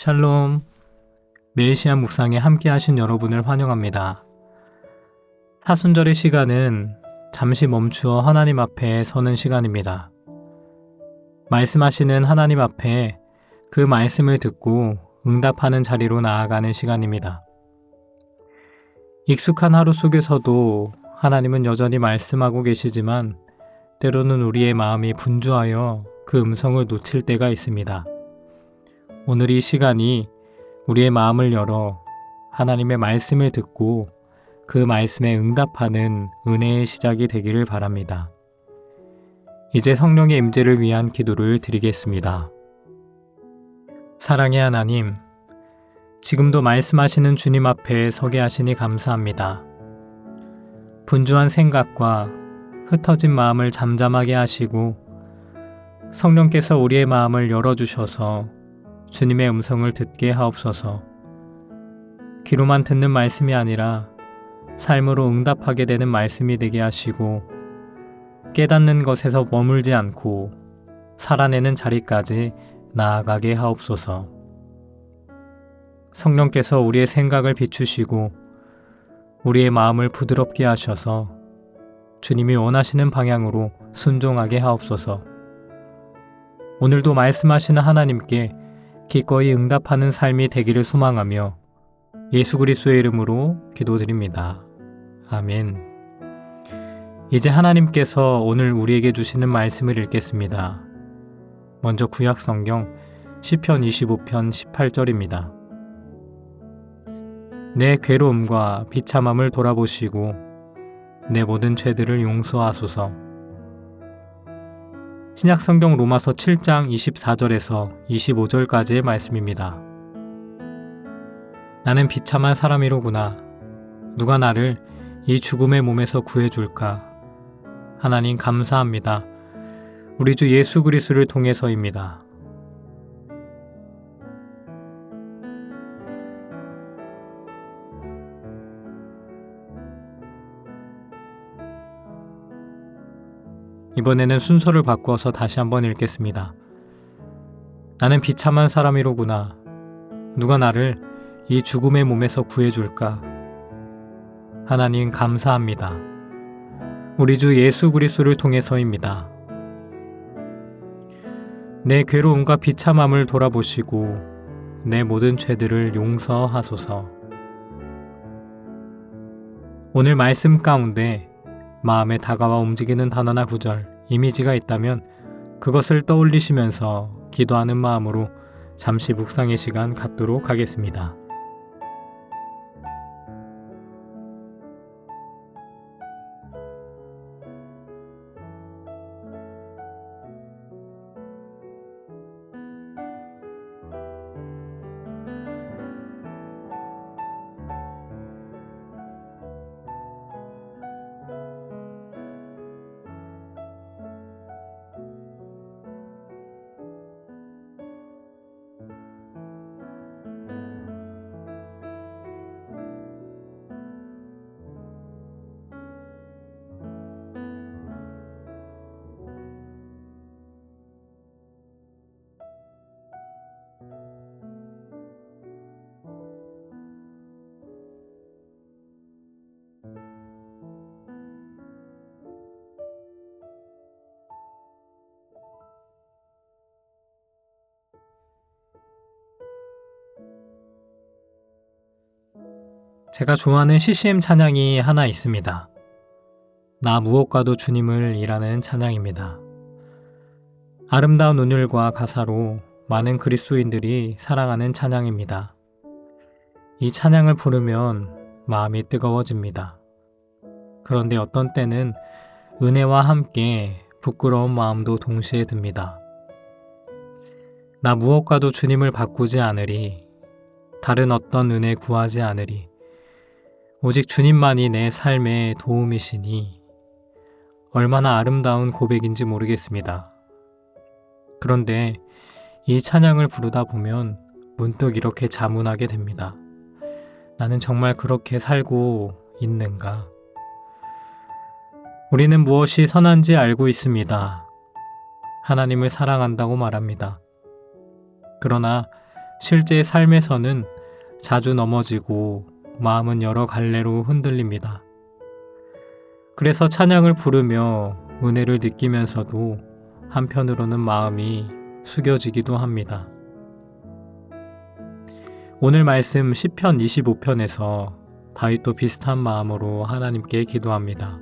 샬롬, 매일 시간 묵상에 함께 하신 여러분을 환영합니다. 사순절의 시간은 잠시 멈추어 하나님 앞에 서는 시간입니다. 말씀하시는 하나님 앞에 그 말씀을 듣고 응답하는 자리로 나아가는 시간입니다. 익숙한 하루 속에서도 하나님은 여전히 말씀하고 계시지만 때로는 우리의 마음이 분주하여 그 음성을 놓칠 때가 있습니다. 오늘 이 시간이 우리의 마음을 열어 하나님의 말씀을 듣고 그 말씀에 응답하는 은혜의 시작이 되기를 바랍니다. 이제 성령의 임재를 위한 기도를 드리겠습니다. 사랑의 하나님, 지금도 말씀하시는 주님 앞에 서게 하시니 감사합니다. 분주한 생각과 흩어진 마음을 잠잠하게 하시고 성령께서 우리의 마음을 열어주셔서 주님의 음성을 듣게 하옵소서. 귀로만 듣는 말씀이 아니라 삶으로 응답하게 되는 말씀이 되게 하시고 깨닫는 것에서 머물지 않고 살아내는 자리까지 나아가게 하옵소서. 성령께서 우리의 생각을 비추시고 우리의 마음을 부드럽게 하셔서 주님이 원하시는 방향으로 순종하게 하옵소서. 오늘도 말씀하시는 하나님께 기꺼이 응답하는 삶이 되기를 소망하며 예수 그리스도의 이름으로 기도드립니다. 아멘. 이제 하나님께서 오늘 우리에게 주시는 말씀을 읽겠습니다. 먼저 구약 성경 시편 25편 18절입니다. 내 괴로움과 비참함을 돌아보시고 내 모든 죄들을 용서하소서. 신약성경 로마서 7장 24절에서 25절까지의 말씀입니다. 나는 비참한 사람이로구나. 누가 나를 이 죽음의 몸에서 구해줄까? 하나님 감사합니다. 우리 주 예수 그리스도를 통해서입니다. 이번에는 순서를 바꾸어서 다시 한번 읽겠습니다. 나는 비참한 사람이로구나. 누가 나를 이 죽음의 몸에서 구해줄까? 하나님 감사합니다. 우리 주 예수 그리스도를 통해서입니다. 내 괴로움과 비참함을 돌아보시고 내 모든 죄들을 용서하소서. 오늘 말씀 가운데 마음에 다가와 움직이는 단어나 구절, 이미지가 있다면 그것을 떠올리시면서 기도하는 마음으로 잠시 묵상의 시간 갖도록 하겠습니다. 제가 좋아하는 CCM 찬양이 하나 있습니다. 나 무엇과도 주님을 이라는 찬양입니다. 아름다운 운율과 가사로 많은 그리스도인들이 사랑하는 찬양입니다. 이 찬양을 부르면 마음이 뜨거워집니다. 그런데 어떤 때는 은혜와 함께 부끄러운 마음도 동시에 듭니다. 나 무엇과도 주님을 바꾸지 않으리, 다른 어떤 은혜 구하지 않으리, 오직 주님만이 내 삶의 도움이시니 얼마나 아름다운 고백인지 모르겠습니다. 그런데 이 찬양을 부르다 보면 문득 이렇게 자문하게 됩니다. 나는 정말 그렇게 살고 있는가? 우리는 무엇이 선한지 알고 있습니다. 하나님을 사랑한다고 말합니다. 그러나 실제 삶에서는 자주 넘어지고 마음은 여러 갈래로 흔들립니다. 그래서 찬양을 부르며 은혜를 느끼면서도 한편으로는 마음이 숙여지기도 합니다. 오늘 말씀 시편 25편에서 다윗도 비슷한 마음으로 하나님께 기도합니다.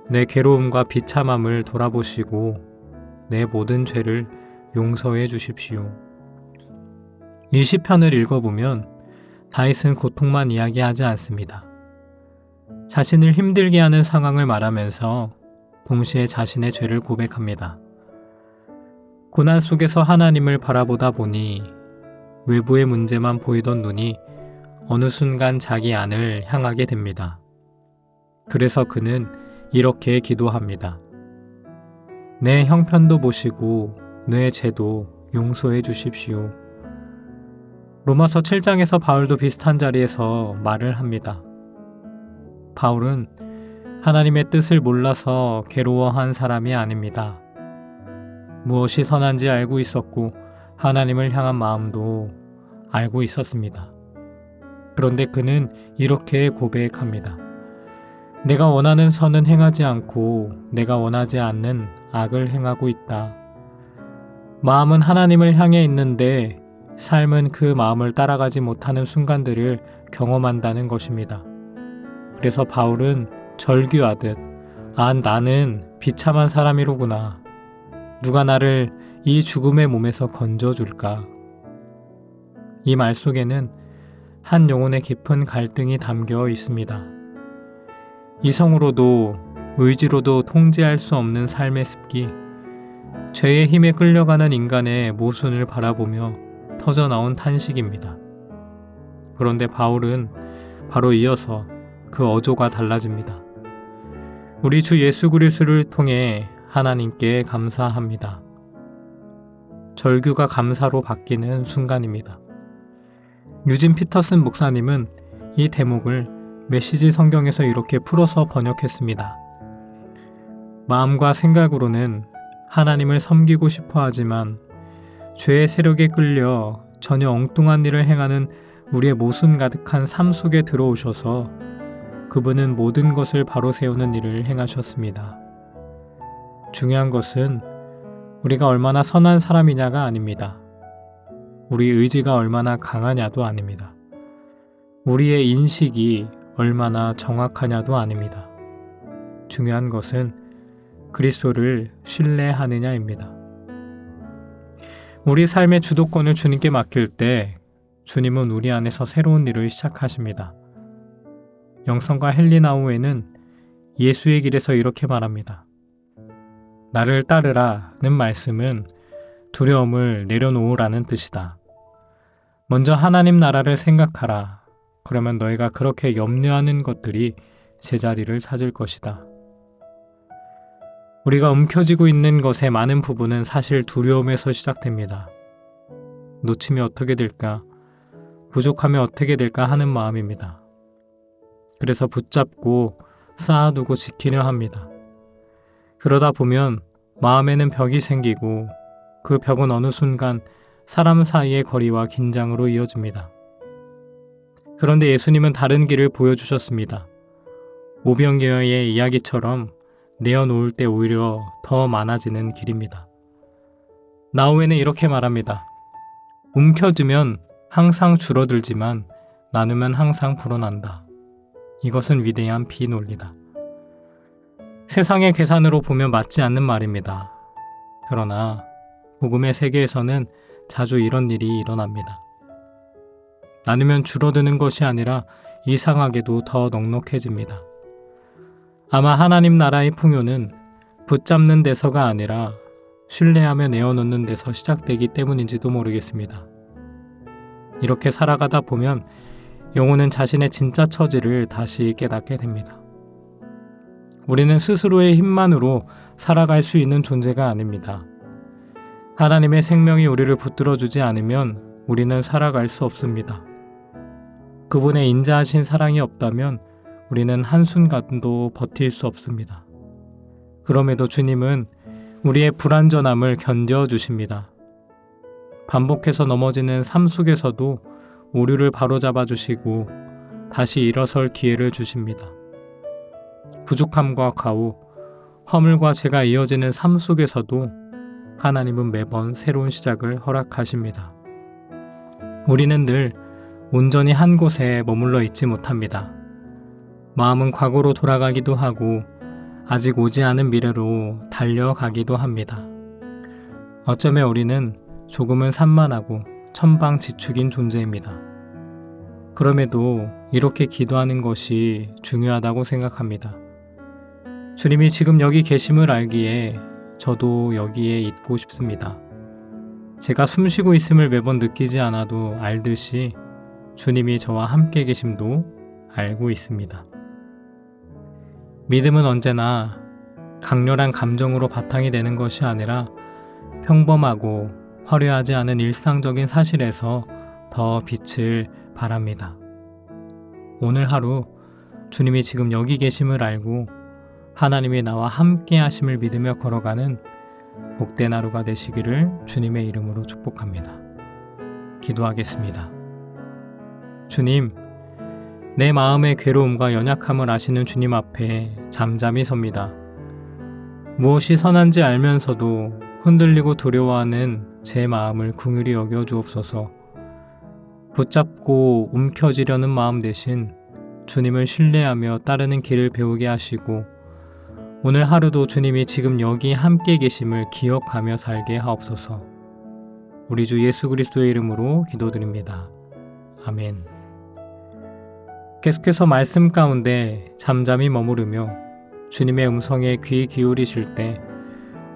내 괴로움과 비참함을 돌아보시고 내 모든 죄를 용서해 주십시오. 이 시편을 읽어보면 다윗은 고통만 이야기하지 않습니다. 자신을 힘들게 하는 상황을 말하면서 동시에 자신의 죄를 고백합니다. 고난 속에서 하나님을 바라보다 보니 외부의 문제만 보이던 눈이 어느 순간 자기 안을 향하게 됩니다. 그래서 그는 이렇게 기도합니다. 내 형편도 보시고 내 죄도 용서해 주십시오. 로마서 7장에서 바울도 비슷한 자리에서 말을 합니다. 바울은 하나님의 뜻을 몰라서 괴로워한 사람이 아닙니다. 무엇이 선한지 알고 있었고 하나님을 향한 마음도 알고 있었습니다. 그런데 그는 이렇게 고백합니다. 내가 원하는 선은 행하지 않고 내가 원하지 않는 악을 행하고 있다. 마음은 하나님을 향해 있는데 삶은 그 마음을 따라가지 못하는 순간들을 경험한다는 것입니다. 그래서 바울은 절규하듯 나는 비참한 사람이로구나. 누가 나를 이 죽음의 몸에서 건져줄까? 이 말 속에는 한 영혼의 깊은 갈등이 담겨 있습니다. 이성으로도 의지로도 통제할 수 없는 삶의 습기, 죄의 힘에 끌려가는 인간의 모순을 바라보며 터져나온 탄식입니다. 그런데 바울은 바로 이어서 그 어조가 달라집니다. 우리 주 예수 그리스도를 통해 하나님께 감사합니다. 절규가 감사로 바뀌는 순간입니다. 유진 피터슨 목사님은 이 대목을 메시지 성경에서 이렇게 풀어서 번역했습니다. 마음과 생각으로는 하나님을 섬기고 싶어 하지만 죄의 세력에 끌려 전혀 엉뚱한 일을 행하는 우리의 모순 가득한 삶 속에 들어오셔서 그분은 모든 것을 바로 세우는 일을 행하셨습니다. 중요한 것은 우리가 얼마나 선한 사람이냐가 아닙니다. 우리 의지가 얼마나 강하냐도 아닙니다. 우리의 인식이 얼마나 정확하냐도 아닙니다. 중요한 것은 그리스도를 신뢰하느냐입니다. 우리 삶의 주도권을 주님께 맡길 때 주님은 우리 안에서 새로운 일을 시작하십니다. 영성과 헬리나오에는 예수의 길에서 이렇게 말합니다. 나를 따르라는 말씀은 두려움을 내려놓으라는 뜻이다. 먼저 하나님 나라를 생각하라. 그러면 너희가 그렇게 염려하는 것들이 제자리를 찾을 것이다. 우리가 움켜쥐고 있는 것의 많은 부분은 사실 두려움에서 시작됩니다. 놓치면 어떻게 될까? 부족하면 어떻게 될까 하는 마음입니다. 그래서 붙잡고 쌓아두고 지키려 합니다. 그러다 보면 마음에는 벽이 생기고 그 벽은 어느 순간 사람 사이의 거리와 긴장으로 이어집니다. 그런데 예수님은 다른 길을 보여주셨습니다. 오병이어의 이야기처럼 내어놓을 때 오히려 더 많아지는 길입니다. 나우에는 이렇게 말합니다. 움켜쥐면 항상 줄어들지만 나누면 항상 불어난다. 이것은 위대한 비논리다. 세상의 계산으로 보면 맞지 않는 말입니다. 그러나 복음의 세계에서는 자주 이런 일이 일어납니다. 나누면 줄어드는 것이 아니라 이상하게도 더 넉넉해집니다. 아마 하나님 나라의 풍요는 붙잡는 데서가 아니라 신뢰하며 내어놓는 데서 시작되기 때문인지도 모르겠습니다. 이렇게 살아가다 보면 영혼은 자신의 진짜 처지를 다시 깨닫게 됩니다. 우리는 스스로의 힘만으로 살아갈 수 있는 존재가 아닙니다. 하나님의 생명이 우리를 붙들어주지 않으면 우리는 살아갈 수 없습니다. 그분의 인자하신 사랑이 없다면 우리는 한순간도 버틸 수 없습니다. 그럼에도 주님은 우리의 불완전함을 견뎌주십니다. 반복해서 넘어지는 삶 속에서도 오류를 바로잡아 주시고 다시 일어설 기회를 주십니다. 부족함과 과오, 허물과 죄가 이어지는 삶 속에서도 하나님은 매번 새로운 시작을 허락하십니다. 우리는 늘 온전히 한 곳에 머물러 있지 못합니다. 마음은 과거로 돌아가기도 하고 아직 오지 않은 미래로 달려가기도 합니다. 어쩌면 우리는 조금은 산만하고 천방지축인 존재입니다. 그럼에도 이렇게 기도하는 것이 중요하다고 생각합니다. 주님이 지금 여기 계심을 알기에 저도 여기에 있고 싶습니다. 제가 숨쉬고 있음을 매번 느끼지 않아도 알듯이 주님이 저와 함께 계심도 알고 있습니다. 믿음은 언제나 강렬한 감정으로 바탕이 되는 것이 아니라 평범하고 화려하지 않은 일상적인 사실에서 더 빛을 발합니다. 오늘 하루 주님이 지금 여기 계심을 알고 하나님이 나와 함께 하심을 믿으며 걸어가는 복된 하루가 되시기를 주님의 이름으로 축복합니다. 기도하겠습니다. 주님, 내 마음의 괴로움과 연약함을 아시는 주님 앞에 잠잠히 섭니다. 무엇이 선한지 알면서도 흔들리고 두려워하는 제 마음을 긍휼히 여겨 주옵소서. 붙잡고 움켜쥐려는 마음 대신 주님을 신뢰하며 따르는 길을 배우게 하시고 오늘 하루도 주님이 지금 여기 함께 계심을 기억하며 살게 하옵소서. 우리 주 예수 그리스도의 이름으로 기도드립니다. 아멘. 계속해서 말씀 가운데 잠잠히 머무르며 주님의 음성에 귀 기울이실 때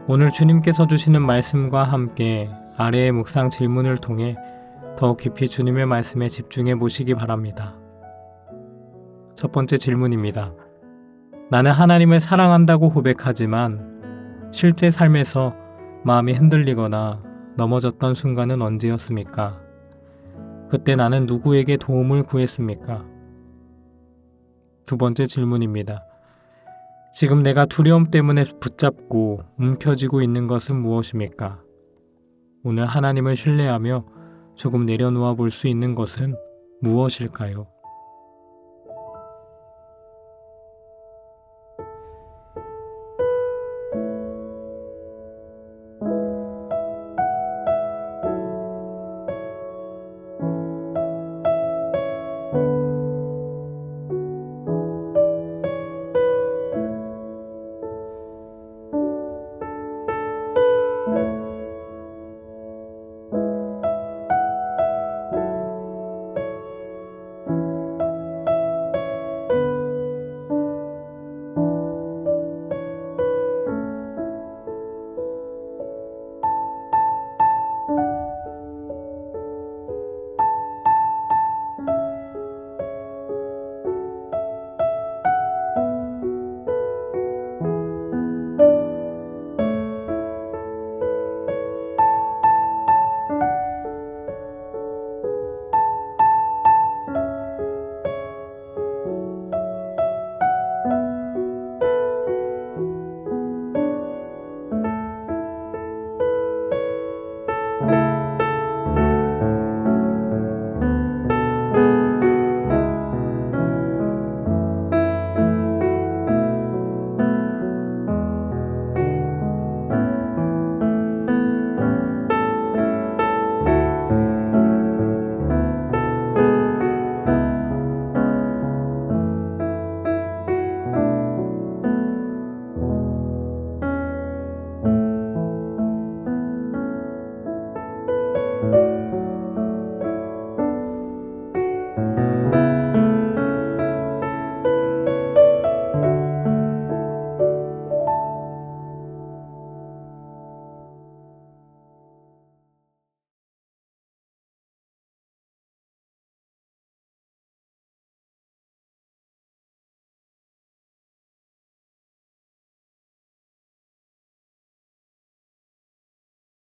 오늘 주님께서 주시는 말씀과 함께 아래의 묵상 질문을 통해 더 깊이 주님의 말씀에 집중해 보시기 바랍니다. 첫 번째 질문입니다. 나는 하나님을 사랑한다고 고백하지만 실제 삶에서 마음이 흔들리거나 넘어졌던 순간은 언제였습니까? 그때 나는 누구에게 도움을 구했습니까? 두 번째 질문입니다. 지금 내가 두려움 때문에 붙잡고 움켜쥐고 있는 것은 무엇입니까? 오늘 하나님을 신뢰하며 조금 내려놓아 볼 수 있는 것은 무엇일까요?